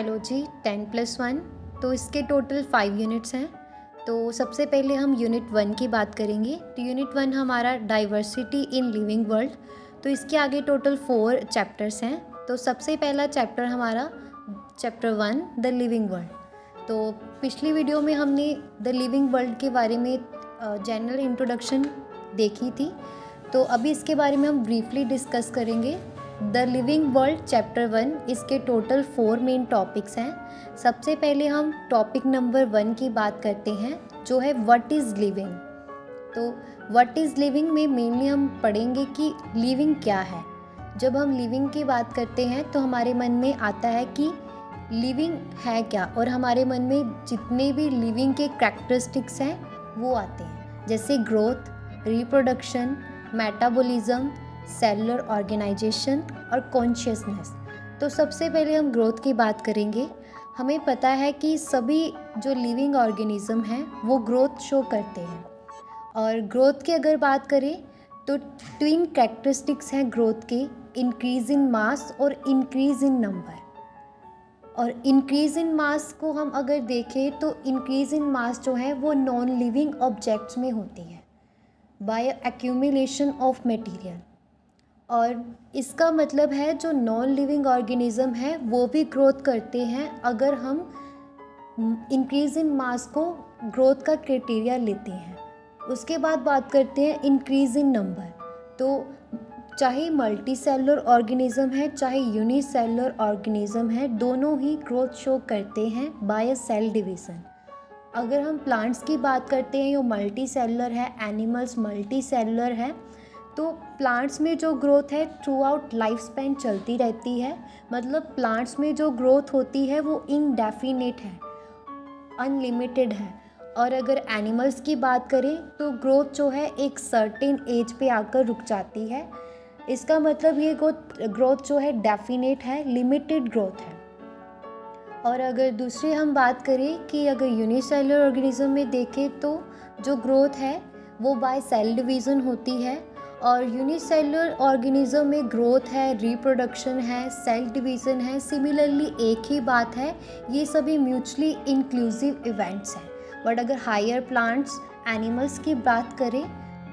Biology 10+1। तो इसके total 5 units हैं। तो सबसे पहले हम यूनिट 1 की बात करेंगे। तो यूनिट 1 हमारा डाइवर्सिटी इन लिविंग वर्ल्ड। तो इसके आगे टोटल 4 चैप्टर्स हैं। तो सबसे पहला चैप्टर हमारा चैप्टर 1 द लिविंग वर्ल्ड। तो पिछली वीडियो में हमने द लिविंग वर्ल्ड के बारे में जनरल इंट्रोडक्शन देखी थी। तो अभी इसके बारे में हम ब्रीफली डिस्कस करेंगे। द लिविंग वर्ल्ड चैप्टर 1 इसके टोटल 4 मेन टॉपिक्स हैं। सबसे पहले हम टॉपिक नंबर 1 की बात करते हैं, जो है व्हाट इज़ लिविंग। तो व्हाट इज़ लिविंग में मेनली हम पढ़ेंगे कि लिविंग क्या है। जब हम लिविंग की बात करते हैं तो हमारे मन में आता है कि लिविंग है क्या, और हमारे मन में जितने भी लिविंग के कैरेक्टरिस्टिक्स हैं वो आते हैं, जैसे growth, reproduction, metabolism, cellular organization और कॉन्शियसनेस। तो सबसे पहले हम ग्रोथ की बात करेंगे। हमें पता है कि सभी जो लिविंग ऑर्गेनिज्म हैं वो ग्रोथ शो करते हैं। और ग्रोथ की अगर बात करें तो ट्विन कैरेक्टरिस्टिक्स हैं ग्रोथ के, इंक्रीज इन मास और इंक्रीज इन नंबर। और इंक्रीज इन मास को हम अगर देखें तो इंक्रीज इन मास जो है वो नॉन लिविंग ऑब्जेक्ट्स में होती है बाय एक्यूमुलेशन ऑफ मटेरियल। और इसका मतलब है जो नॉन लिविंग ऑर्गेनिज्म है वो भी ग्रोथ करते हैं अगर हम इंक्रीज इन मास को ग्रोथ का क्राइटेरिया लेते हैं। उसके बाद बात करते हैं इंक्रीज इन नंबर। तो चाहे मल्टी सेलुलर ऑर्गेनिज्म है चाहे यूनिसेलुलर ऑर्गेनिज्म है, दोनों ही ग्रोथ शो करते हैं बाय सेल डिवीज़न। अगर हम प्लांट्स की बात करते हैं, ये मल्टी सेलुलर है, एनिमल्स मल्टी सेलुलर है। तो प्लांट्स में जो ग्रोथ है थ्रू आउट लाइफ स्पैन चलती रहती है। मतलब प्लांट्स में जो ग्रोथ होती है वो इनडेफिनेट है, अनलिमिटेड है। और अगर एनिमल्स की बात करें तो ग्रोथ जो है एक सर्टेन एज पे आकर रुक जाती है। इसका मतलब ये ग्रोथ जो है डेफिनेट है, लिमिटेड ग्रोथ है। और अगर दूसरी हम बात करें कि अगर यूनिसेलुलर ऑर्गेनिज्म में देखें तो जो ग्रोथ है वो बाय सेल डिवीज़न होती है। और यूनिसेलुलर ऑर्गेनिज्म में ग्रोथ है, रिप्रोडक्शन है, सेल डिवीज़न है, सिमिलरली एक ही बात है, ये सभी म्यूचुअली इंक्लूसिव इवेंट्स हैं। बट अगर हायर प्लांट्स, एनिमल्स की बात करें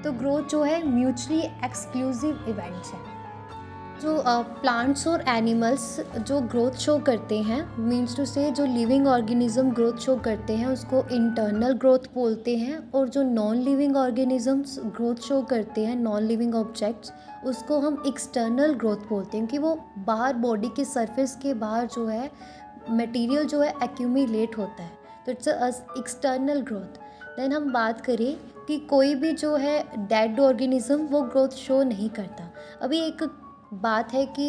तो ग्रोथ जो है म्यूचुअली एक्सक्लूसिव इवेंट्स हैं। जो प्लांट्स और एनिमल्स जो ग्रोथ शो करते हैं, मीन्स टू से जो लिविंग ऑर्गेनिज्म ग्रोथ शो करते हैं उसको इंटरनल ग्रोथ बोलते हैं। और जो non living organisms growth show करते हैं, नॉन लिविंग ऑब्जेक्ट्स, उसको हम एक्सटर्नल ग्रोथ बोलते हैं कि वो बाहर बॉडी के सरफेस के बाहर जो है मटेरियल जो है एक्यूमुलेट होता है। तो इट्स एक्सटर्नल ग्रोथ। देन हम बात करें कि कोई भी जो है डेड ऑर्गेनिज्म वो ग्रोथ शो नहीं करता। अभी एक बात है कि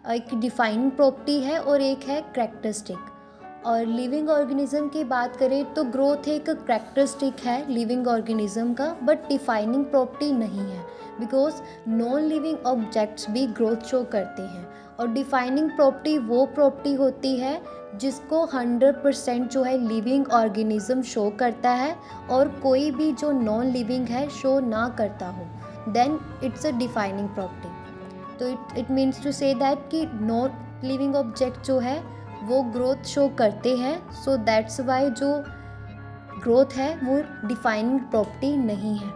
एक डिफाइनिंग प्रॉपर्टी है और एक है कैरेक्टरिस्टिक। और लिविंग ऑर्गेनिज्म की बात करें तो ग्रोथ एक कैरेक्टरिस्टिक है लिविंग ऑर्गेनिज्म का, बट डिफाइनिंग प्रॉपर्टी नहीं है, बिकॉज नॉन लिविंग ऑब्जेक्ट्स भी ग्रोथ शो करते हैं। और डिफाइनिंग प्रॉपर्टी वो प्रॉपर्टी होती है जिसको 100% जो है लिविंग ऑर्गेनिज्म शो करता है और कोई भी जो नॉन लिविंग है शो ना करता हो, then it's a defining property. तो it means to say that कि नॉन लिविंग ऑब्जेक्ट जो है वो ग्रोथ शो करते हैं। सो दैट्स वाई जो ग्रोथ है वो डिफाइनिंग प्रॉपर्टी नहीं है।